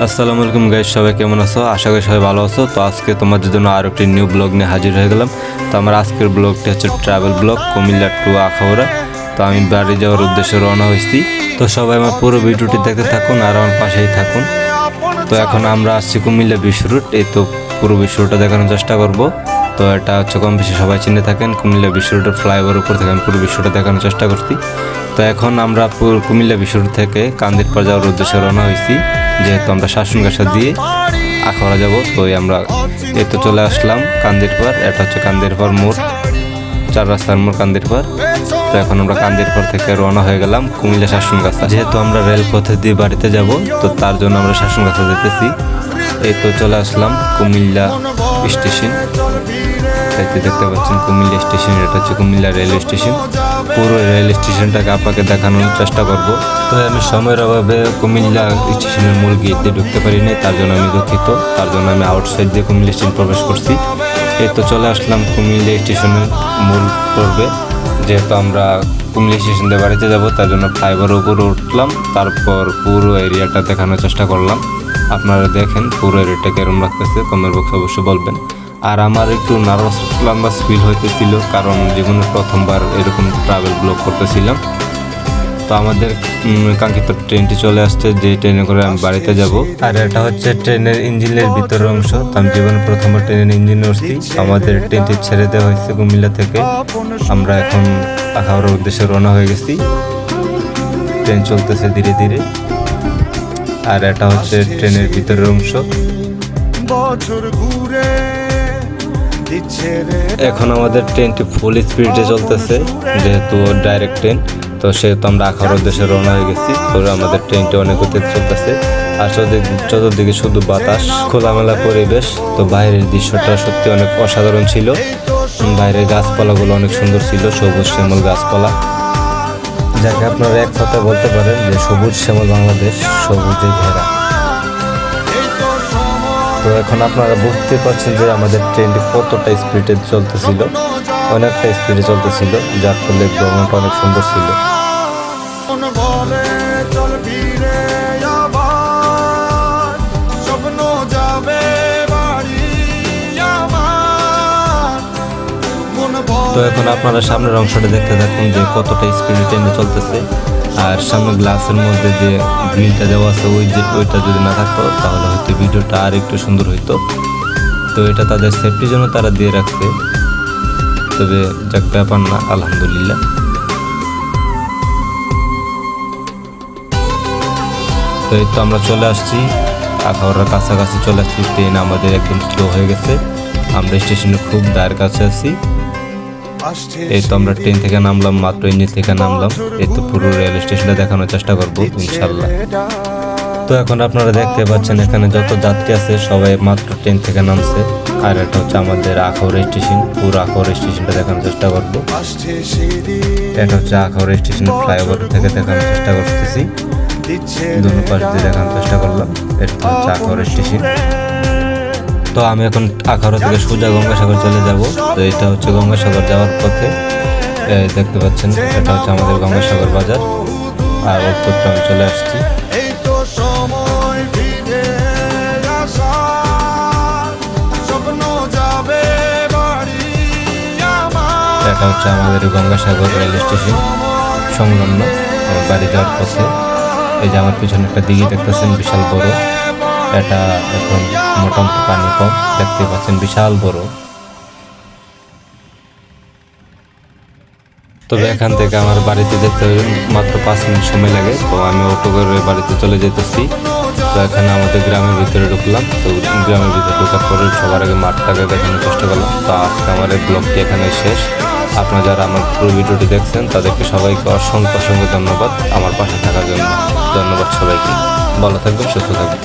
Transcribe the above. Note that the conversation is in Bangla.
আসসালামু আলাইকুম গাইস, সবাই কেমন আছো? আশা করি সবাই ভালো আছো। তো আজকে তোমাদের জন্য আরও একটি নিউ ব্লগ নিয়ে হাজির হয়ে গেলাম। তো আমার আজকের ব্লগটি হচ্ছে travel blog, Comilla to Akhaura. তো আমি বাড়ি যাওয়ার উদ্দেশ্যে রওনা হয়েছি। তো সবাই আমার পুরো ভিডিওটি দেখতে থাকুন আর আমার পাশেই থাকুন। তো এখন আমরা আসছি কুমিল্লা বিশ্ব রুট। এই তো পুরো বিশ্ব রুটটা দেখানোর চেষ্টা করব। তো এটা হচ্ছে কম বেশি সবাই চিনে থাকেন, কুমিল্লা বিশ্ব রুটের ফ্লাইওভার উপর থেকে আমি পুরো বিশ্বটা দেখানোর চেষ্টা করছি। তো এখন আমরা কুমিল্লা বিশ্ব রুট থেকে কান্দিরপাড় যাওয়ার উদ্দেশ্যে রওনা হয়েছি, যেহেতু আমরা শাসনগাছা দিয়ে আখাউড়া যাব। তো আমরা এই তো চলে আসলাম কান্দিরপাড়। এটা হচ্ছে কান্দিরপাড় মোড়, 4 রাস্তার মোড় কান্দিরপাড়। তো এখন আমরা কান্দিরপাড় থেকে রওনা হয়ে গেলাম কুমিল্লা শাসনগাছা। যেহেতু আমরা রেলপথে দিয়ে বাড়িতে যাব, তো তার জন্য আমরা শাসনগাছা যেতেছি। এই তো চলে আসলাম কুমিল্লা স্টেশন। দেখতে পাচ্ছেন কুমিল্লা স্টেশন, এটা হচ্ছে কুমিল্লা রেলওয়ে স্টেশন। পুরো রেল স্টেশনটাকে আপনাকে দেখানোর চেষ্টা করব। তো আমি সময়ের অভাবে কুমিল্লা স্টেশনের মূল গেট দিয়ে ঢুকতে পারিনি, তার জন্য আমি দুঃখিত। তার জন্য আমি আউটসাইড দিয়ে কুমিল্লা স্টেশন প্রবেশ করছি। এই তো চলে আসলাম কুমিল্লা স্টেশনের মূল পর্বে। যেহেতু আমরা কুমিল্লা স্টেশন দিয়ে বাড়িতে যাব, তার জন্য ফ্লাইওভারের উপরে উঠলাম। তারপর পুরো এরিয়াটা দেখানোর চেষ্টা করলাম। আপনারা দেখেন পুরো এরিয়াটা কেরম লাগতেছে, কমেন্ট বক্সে অবশ্যই বলবেন। আর আমার একটু নার্ভাস ফিল হইতেছিল, কারণ জীবনের প্রথমবার এরকম ট্রাভেল ব্লগ করতেছিলাম। তো আমাদের কাঙ্ক্ষিত ট্রেনটি চলে আসছে, যে ট্রেনে করে আমি বাড়িতে যাব। আর এটা হচ্ছে ট্রেনের ইঞ্জিনের ভিতরের অংশ। তো আমি জীবনের প্রথমবার ট্রেনের ইঞ্জিনে উঠছি। আমাদের ট্রেনটি ছেড়ে দেওয়া হয়েছে কুমিল্লা থেকে। আমরা এখন আখাউড়ার উদ্দেশ্যে রওনা হয়ে গেছি। ট্রেন চলতেছে ধীরে ধীরে। আর এটা হচ্ছে ট্রেনের ভিতরের অংশ। এখন আমাদের ট্রেনটি ফুল স্পিডে চলতেছে, যেহেতু ডাইরেক্ট ট্রেন। তো সেহেতু আমরা আখাউড়ার উদ্দেশ্যে রওনা হয়ে গেছি। তো আমাদের ট্রেনটি অনেক গতিতে চলতেছে। আর চতুর্দিকে শুধু বাতাস, খোলামেলা পরিবেশ। তো বাইরের দৃশ্যটা সত্যি অনেক অসাধারণ ছিল। বাইরের গাছপালাগুলো অনেক সুন্দর ছিল, সবুজ শ্যামল গাছপালা, যাকে আপনারা এক কথা বলতে পারেন যে সবুজ শ্যামল বাংলাদেশ, সবুজে ঘেরা। তো এখন আপনারা বুঝতে পারছেন যে আমাদের ট্রেনটি কতটা স্পিডে চলতেছিল, অনেকটা স্পিডে চলতেছিল, যার ফলে ভ্রমণটা অনেক সুন্দর ছিল। তো এখন আপনারা সামনের অংশটা দেখতে থাকুন যে কতটা স্পিডে ট্রেনে চলতেছে। আর সামনে গ্লাসের মধ্যে যে গ্রিলটা দেওয়া আছে, ওইটা যদি না থাকতো তাহলে হয়তো ভিডিওটা আর একটু সুন্দর হইতো। তো এটা তাদের সেফটির জন্য তারা দিয়ে রাখছে, তবে যাক ব্যাপার না, আলহামদুলিল্লাহ। তো এই তো আমরা চলে আসছি আখাউড়ার কাছাকাছি চলে আসছি। ট্রেন আমাদের একদম স্লো হয়ে গেছে, আমরা স্টেশনের খুব দায়ের কাছে আছি। এই তো আমরা ট্রেন থেকে নামলাম, মাত্র ইঞ্জিন থেকে নামলাম। এই তো পুরো রেল স্টেশনটা দেখানোর চেষ্টা করবো ইনশাল্লাহ। তো এখন আপনারা দেখতে পাচ্ছেন এখানে যত যাত্রী আছে সবাই মাত্র ট্রেন থেকে নামছে। আর এটা হচ্ছে আমাদের আখাউড়া স্টেশন, পুরো আখাউড়া স্টেশনটা দেখানোর চেষ্টা করবো। এটা হচ্ছে আখাউড়া স্টেশন ফ্লাইওভার থেকে দেখানোর চেষ্টা করতেছি, দুটো পাশ দিয়ে দেখানোর চেষ্টা করলাম। এটা হচ্ছে আখাউড়া স্টেশন। তো আমি এখন আখাউড়া থেকে সোজা গঙ্গাসাগর চলে যাব। তো এটা হচ্ছে গঙ্গাসাগর যাওয়ার পথে, দেখতে পাচ্ছেন এটা হচ্ছে আমাদের গঙ্গাসাগর বাজার। আর অল্প আমি চলে আসছি। এটা হচ্ছে আমাদের গঙ্গাসাগর রেল স্টেশন সংলগ্ন আমার বাড়ি যাওয়ার পথে। এই যে আমার পিছনে একটা দিঘি দেখতেছেন, বিশাল বড়। এটা এখন মোটামুটি পানি কম, দেখতে পাচ্ছেন বিশাল বড়। তবে এখান থেকে আমার বাড়িতে যেতে মাত্র 5 মিনিট সময় লাগে। তো আমি অটো করে বাড়িতে চলে যেতেছি। তো এখানে আমাদের গ্রামের ভিতরে ঢুকলাম। তো গ্রামের ভিতরে ঢোকার পরে সবার আগে মাঠটাকে দেখানোর চেষ্টা করলাম। তো আজকে আমার এই ব্লগটি এখানে শেষ। আপনারা যারা আমার পুরো ভিডিওটি দেখছেন তাদেরকে সবাইকে অসংখ্য ধন্যবাদ আমার পাশে থাকার জন্য। ধন্যবাদ সবাইকে। ভালো থাকবেন, সুস্থ থাকবেন।